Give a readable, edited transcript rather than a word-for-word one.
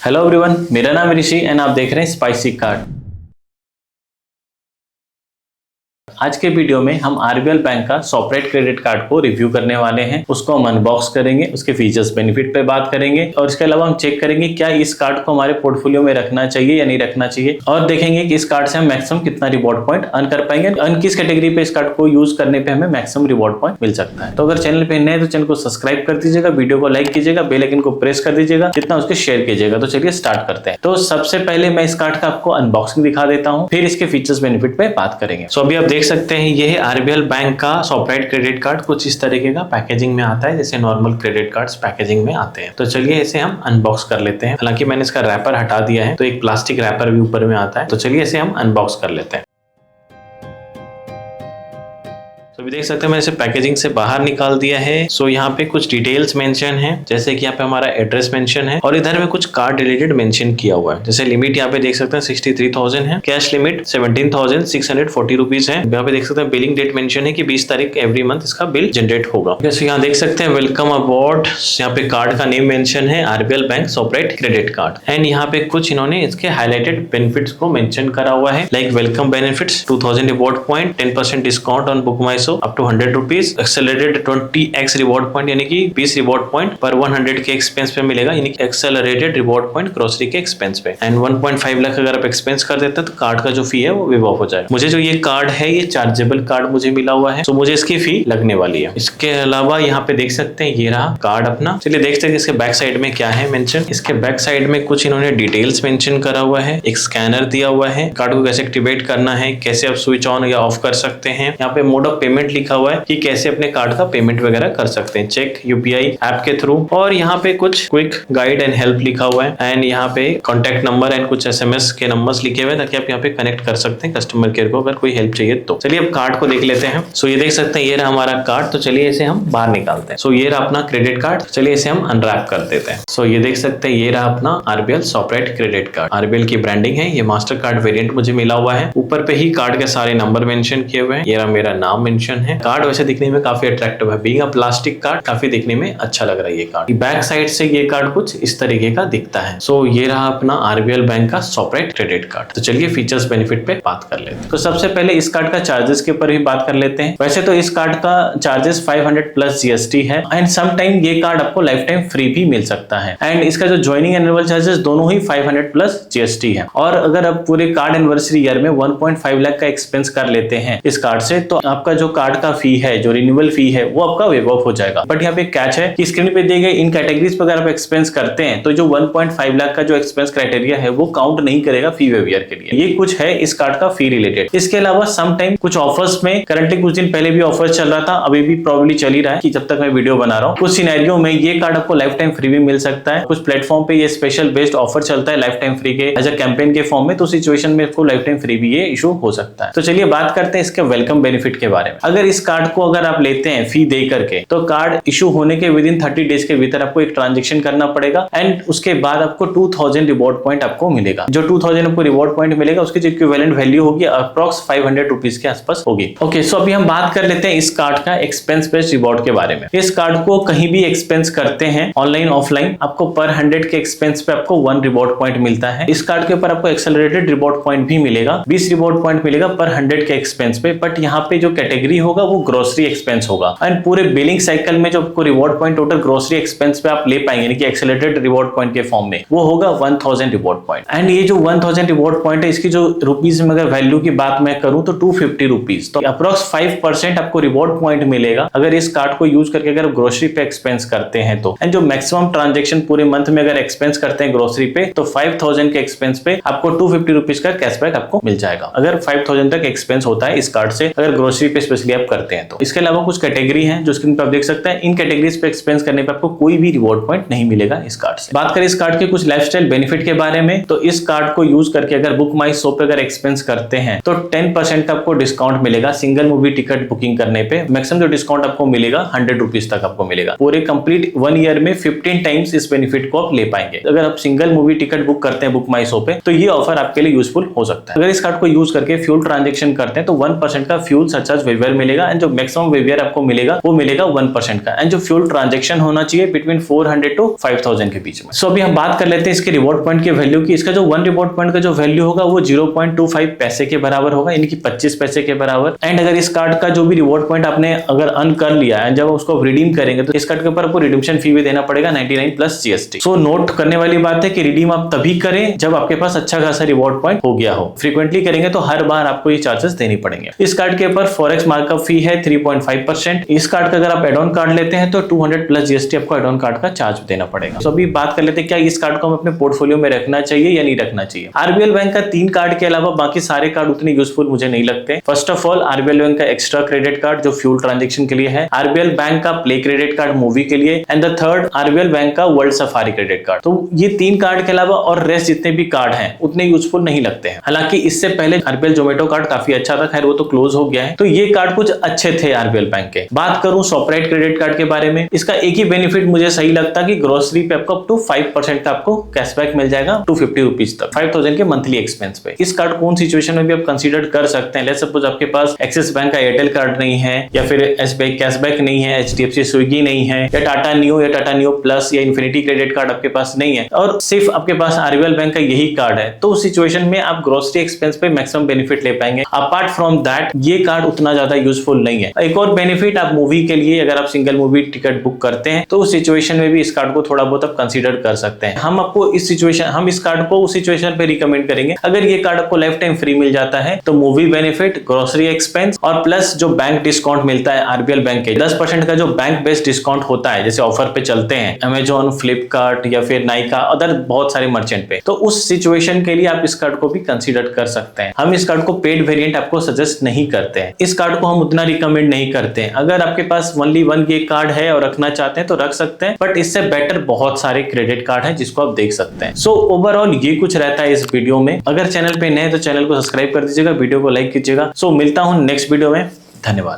Hello everyone, मेरा नाम ऋषि and आप देख रहे हैं स्पाइसी कार्ड। आज के वीडियो में हम आरबीएल बैंक का सॉफ्टवेयर क्रेडिट कार्ड को रिव्यू करने वाले हैं। उसको हम अनबॉक्स करेंगे, उसके फीचर्स बेनिफिट पे बात करेंगे और इसके अलावा हम चेक करेंगे क्या इस कार्ड को हमारे पोर्टफोलियो में रखना चाहिए या नहीं रखना चाहिए, और देखेंगे कि इस कार्ड से हम मैक्सिमम कितना रिवॉर्ड पॉइंट अर्न कर पाएंगे, अर्न किस कैटेगरी पे इस कार्ड को यूज करने पे हमें मैक्सिमम रिवॉर्ड पॉइंट मिल सकता है। तो अगर चैनल पे नए तो चैनल को सब्सक्राइब कर दीजिएगा, वीडियो को लाइक कीजिएगा, बेल आइकन को प्रेस कर दीजिएगा, जितना उसके शेयर कीजिएगा। तो चलिए स्टार्ट करते हैं। तो सबसे पहले मैं इस कार्ड का आपको अनबॉक्सिंग दिखा देता हूँ, फिर इसके फीचर्स बेनिफिट पे बात करेंगे। सो अभी आप देख सकते हैं ये है आरबीएल बैंक का सॉफ्टवेयर क्रेडिट कार्ड। कुछ इस तरीके का पैकेजिंग में आता है जैसे नॉर्मल क्रेडिट कार्ड्स पैकेजिंग में आते हैं। तो चलिए इसे हम अनबॉक्स कर लेते हैं। हालांकि मैंने इसका रैपर हटा दिया है तो एक प्लास्टिक रैपर भी ऊपर में आता है। तो चलिए इसे हम अनबॉक्स कर लेते हैं। तो अभी देख सकते हैं मैंने इसे पैकेजिंग से बाहर निकाल दिया है। सो यहाँ पे कुछ डिटेल्स मेंशन है, जैसे कि यहाँ पे हमारा एड्रेस मेंशन है और इधर में कुछ कार्ड रिलेटेड मेंशन किया हुआ है। जैसे लिमिट यहाँ पे देख सकते हैं 63,000 है, कैश लिमिट 17,640 रुपीज है। यहाँ पे देख सकते हैं बिलिंग डेट मेंशन है कि 20 तारीख एवरी मंथ इसका बिल जनरेट होगा। जैसे यहाँ देख सकते हैं वेलकम अबॉर्ड, यहाँ पे कार्ड का नेम मेंशन है RBL bank software credit card. And यहाँ पे कुछ इन्होंने इसके हाईलाइटेड बेनिफिट्स को मेंशन करा हुआ है, like welcome benefits 2000 reward point, 10% discount on book my show up to 100 rupees, accelerated 20x reward point यानी कि 20 रिवॉर्ड पॉइंट पर 100 के एक्सपेंस पे मिलेगा, यानी कि एक्सेलरेटेड रिवॉर्ड पॉइंट ग्रोसरी के एक्सपेंस पे। एंड 1.5 लाख अगर आप एक्सपेंस कर देते हैं तो कार्ड का जो फी है वो वेव ऑफ हो जाएगा। मुझे जो ये कार्ड है ये चार्जेबल कार्ड मुझे मिला हुआ है, तो मुझे इसकी फी लगने वाली है। इसके अलावा यहाँ पे देख सकते हैं ये रहा कार्ड अपना। चलिए देखते हैं इसके बैक साइड में क्या है मेंशन। इसके बैक साइड में कुछ इन्होंने डिटेल्स मेंशन करा हुआ है, एक स्कैनर दिया हुआ है, कार्ड को कैसे एक्टिवेट करना है, कैसे आप स्विच ऑन या ऑफ कर सकते हैं। यहाँ पे मोड ऑफ पेमेंट लिखा हुआ है कि कैसे अपने कार्ड का पेमेंट वगैरह कर सकते हैं, चेक यूपीआई ऐप के थ्रू। और यहाँ पे कुछ क्विक गाइड एंड हेल्प लिखा हुआ है एंड यहाँ पे कॉन्टैक्ट नंबर एंड कुछ एसएमएस के नंबर्स लिखे हुए हैं ताकि आप यहाँ पे कनेक्ट कर सकते हैं कस्टमर केयर को अगर कोई हेल्प चाहिए तो। चलिए अब कार्ड को देख लेते हैं। सो ये देख सकते हैं ये रहा हमारा कार्ड। तो चलिए इसे हम बाहर निकालते हैं। सो ये रहा अपना क्रेडिट कार्ड। चलिए इसे हम अनरैप कर देते हैं। सो ये देख सकते हैं ये रहा अपना RBL software credit card. RBL की ब्रांडिंग है, ये मास्टर कार्ड वेरिएंट मुझे मिला हुआ है। ऊपर पे ही कार्ड के सारे नंबर मेंशन किए हुए हैं। ये रहा मेरा नाम मेंशन है। कार्ड वैसे दिखने में काफी अट्रैक्टिव है, बीइंग अ प्लास्टिक कार्ड काफी दिखने में अच्छा लग रहा है ये कार्ड। बैक साइड से ये कार्ड कुछ इस तरीके का दिखता है। सो ये रहा अपना आरबीएल बैंक का सॉफ्टवेयर क्रेडिट कार्ड। तो चलिए फीचर्स बेनिफिट पे बात कर लेते हैं। तो सबसे पहले इस कार्ड का चार्जेस के ऊपर भी बात कर लेते हैं। वैसे तो इस कार्ड का चार्जेस 500 प्लस जीएसटी है एंड सम टाइम ये कार्ड आपको लाइफ टाइम फ्री भी मिल सकता है। एंड इसका जो ज्वाइनिंग एनुअल चार्जेस दोनों ही 500 प्लस जीएसटी है। और अगर आप पूरे कार्ड एनिवर्सरी ईयर में 1.5 लाख का एक्सपेंस कर लेते हैं इस कार्ड से, तो आपका जो कार्ड का फी है, जो रिन्यूअल फी है, वो आपका वेव ऑफ हो जाएगा। बट यहाँ पे कैच है कि स्क्रीन पे दिए गए इन कैटेगरीज पर अगर आप एक्सपेंस करते हैं तो जो 1.5 लाख का जो एक्सपेंस क्राइटेरिया है वो काउंट नहीं करेगा फी वेव ईयर के लिए। ये कुछ है इस कार्ड का फी रिलेटेड। इसके अलावा सम टाइम कुछ ऑफर्स में, करंटली कुछ दिन पहले भी ऑफर चल रहा था, अभी भी प्रॉब्ली चल ही रहा है कि जब तक मैं वीडियो बना रहा हूँ, कुछ सिनेरियो में ये कार्ड आपको लाइफ टाइम फ्री भी मिल सकता है। कुछ प्लेटफॉर्म पे ये स्पेशल बेस्ड ऑफर चलता है लाइफ टाइम फ्री के एज अ कैंपेन के फॉर्म में, तो सिचुएशन में आपको लाइफ टाइम फ्री भी ये इशू हो सकता है। तो चलिए बात करते हैं इसके वेलकम बेनिफिट के बारे में। अगर इस कार्ड को अगर आप लेते हैं फी दे करके, तो कार्ड इशू होने के विद इन 30 डेज के भीतर आपको एक ट्रांजेक्शन करना पड़ेगा एंड उसके बाद आपको 2000 रिवॉर्ड पॉइंट आपको मिलेगा। जो 2000 आपको रिवॉर्ड पॉइंट मिलेगा उसकी जो इक्विवेलेंट वैल्यू होगी अप्रॉक्स 500 रुपीज के आसपास होगी। ओके, सो अभी हम बात कर लेते हैं इस कार्ड का एक्सपेंस बेस्ड रिवॉर्ड के बारे में। इस कार्ड को कहीं भी एक्सपेंस करते हैं ऑनलाइन ऑफलाइन, आपको पर 100 के एक्सपेंस पे आपको 1 रिवॉर्ड पॉइंट मिलता है। इस कार्ड के ऊपर आपको एक्सेलरेटेड रिवॉर्ड पॉइंट भी मिलेगा, 20 रिवॉर्ड पॉइंट मिलेगा पर 100 के एक्सपेंस पे। बट यहाँ पे जो कैटेगरी होगा वो ग्रोसरी एक्सपेंस होगा एंड पूरे बिलिंग साइकिल में जो आपको reward point total grocery expense पे आप ले पाएंगे, यानी कि एक्सेलरेटेड रिवॉर्ड पॉइंट के फॉर्म में, वो होगा 1000 रिवॉर्ड पॉइंट। एंड ये जो 1000 रिवॉर्ड पॉइंट है, इसकी जो रुपीज में अगर वैल्यू की बात मैं करूं तो 250 रुपीज, तो अप्रॉक्स 5% आपको रिवॉर्ड पॉइंट मिलेगा अगर इस कार्ड को यूज करके अगर ग्रोसरी पे एक्सपेंस करते हैं तो। एंड जो मैक्सिमम ट्रांजेक्शन पूरे मंथ में अगर एक्सपेंस करते हैं ग्रोसरी पे, तो 5000 के एक्सपेंस पे आपको 250 रुपीज का कैशबैक आपको मिल जाएगा अगर 5000 तक एक्सपेंस होता है इस कार्ड से, अगर ग्रोसरी पे स्पेशली आप करते हैं तो। इसके अलावा कुछ कैटेगरी है जो स्क्रीन पर आप देख सकते हैं। इन कैटेगरीज पे एक्सपेंस करने पे आपको कोई भी रिवॉर्ड पॉइंट नहीं मिलेगा इस कार्ड से। बात करें इस कार्ड के कुछ लाइफस्टाइल बेनिफिट के बारे में, तो इस कार्ड को यूज करके अगर बुक माई शो पे अगर एक्सपेंस करते हैं तो 10% का आपको डिस्काउंट मिलेगा सिंगल मूवी टिकट बुकिंग करने पे। मैक्सिमम जो डिस्काउंट आपको मिलेगा 100 रुपीज तक आपको मिलेगा। पूरे कंप्लीट 1 ईयर में 15 टाइम्स इस बेनिफिट को आप ले पाएंगे। अगर आप सिंगल मूवी टिकट बुक करते हैं बुक माई शो पे, तो ये ऑफर आपके लिए यूजफुल हो सकता है। अगर इस कार्ड को यूज करके फ्यूल ट्रांजेक्शन करते हैं तो 1% का फ्यूल सरचार्ज वेववेल मिलेगा एंड जो मैक्सिमम वेवियर आपको मिलेगा वो मिलेगा 1% का। एंड जो फ्यूल ट्रांजेक्शन होना चाहिए बिटवीन 400 टू 5000 के बीच में। सो अभी हम बात कर लेते हैं इसके रिवॉर्ड पॉइंट के वैल्यू की। इसका जो 1 रिवॉर्ड पॉइंट का जो वैल्यू होगा वो 0.25 पैसे के बराबर होगा, यानी कि 25 पैसे के बराबर। एंड अगर इस कार्ड का जो भी रिवॉर्ड पॉइंट आपने अगर अर्न कर लिया है, जब उसको रिडीम करेंगे तो इस कार्ड के ऊपर आपको रिडीम्पशन फी भी देना पड़ेगा 99 प्लस जीएसटी। सो नोट करने वाली बात है कि रिडीम आप तभी करें जब आपके पास अच्छा खासा रिवॉर्ड पॉइंट हो गया हो। फ्रीक्वेंटली करेंगे तो हर बार आपको ये चार्जेस देनी पड़ेंगे। इस कार्ड के ऊपर फॉरेक्स मार्कअप फी है 3.5%। इस कार्ड का अगर आप एड ऑन कार्ड लेते हैं तो 200 प्लस जीएसटी आपको एड ऑन कार्ड का चार्ज देना पड़ेगा। तो अभी बात कर लेते हैं क्या इस कार्ड को हमें अपने पोर्टफोलियो में रखना चाहिए या नहीं रखना चाहिए। आरबीएल बैंक का 3 कार्ड के अलावा बाकी सारे कार्ड उतने यूजफुल मुझे नहीं लगते। First of all RBL bank का एक्स्ट्रा क्रेडिट कार्ड जो फ्यूल ट्रांजेक्शन के लिए है, आरबीएल बैंक का प्ले क्रेडिट कार्ड मूवी के लिए, and the third RBL bank का वर्ल्ड सफारी क्रेडिट कार्ड। तो ये 3 कार्ड के अलावा और रेस्ट जितने भी कार्ड हैं उतने यूजफुल नहीं लगते हैं। हालांकि इससे पहले आरबीएल जोमेटो कार्ड काफी अच्छा था, खैर वो तो क्लोज हो गया है। तो ये कार्ड कुछ अच्छे थे आरबीएल बैंक के। बात करूं शॉपराइट क्रेडिट कार्ड के बारे में, इसका एक ही बेनिफिट मुझे सही लगता कि ग्रोसरी पे आपको अप टू 5% का आपको कैशबैक मिल जाएगा 250 रुपीज तक 5000 के मंथली एक्सपेंस पे। इस कार्ड कौन सिचुएशन में भी आप कंसीडर कर सकते हैं। लेट्स सपोज आपके पास एक्सिस बैंक का एयरटेल कार्ड नहीं है, या फिर एसबीआई कैशबैक नहीं है, एचडीएफसी स्विगी नहीं है, या टाटा नियो प्लस या इन्फिनिटी क्रेडिट कार्ड आपके पास नहीं है, और सिर्फ आपके पास आरबीएल बैंक का यही कार्ड है, तो उस सिचुएशन में आप ग्रोसरी एक्सपेंस पे मैक्सिमम बेनिफिट ले पाएंगे। अपार्ट फ्रॉम दैट ये कार्ड उतना ज्यादा यूजफुल नहीं है। एक और बेनिफिट, आप मूवी के लिए अगर आप सिंगल मूवी टिकट बुक करते हैं तो उस सिचुएशन में भी इस कार्ड को थोड़ा बहुत आप कंसीडर कर सकते हैं। हम इस कार्ड को उस सिचुएशन पे रिकमेंड करेंगे अगर ये कार्ड आपको लाइफ टाइम फ्री मिल जाता है तो मूवी बेनिफिट, ग्रोसरी एक्सपेंस और प्लस जो बैंक डिस्काउंट मिलता है आरबीएल बैंक के 10% का जो बैंक बेस्ड डिस्काउंट होता है, जैसे ऑफर पे चलते हैं अमेजॉन, फ्लिपकार्ट या फिर नाइका, अदर बहुत सारे मर्चेंट पे, तो उस सिचुएशन के लिए आप इस कार्ड को भी कंसीडर कर सकते हैं। हम इस कार्ड को पेड वेरिएंट आपको सजेस्ट नहीं करते हैं, इस कार्ड को हम उतना रिकमेंड नहीं करते हैं। अगर आपके पास ओनली 1 ये कार्ड है और रखना चाहते हैं तो रख सकते हैं, बट इससे बेटर बहुत सारे क्रेडिट कार्ड हैं जिसको आप देख सकते हैं। सो ओवरऑल ये कुछ रहता है इस वीडियो में। अगर चैनल पे नए हैं तो चैनल को सब्सक्राइब कर दीजिएगा, वीडियो को लाइक कीजिएगा। सो मिलता हूं नेक्स्ट वीडियो में, धन्यवाद।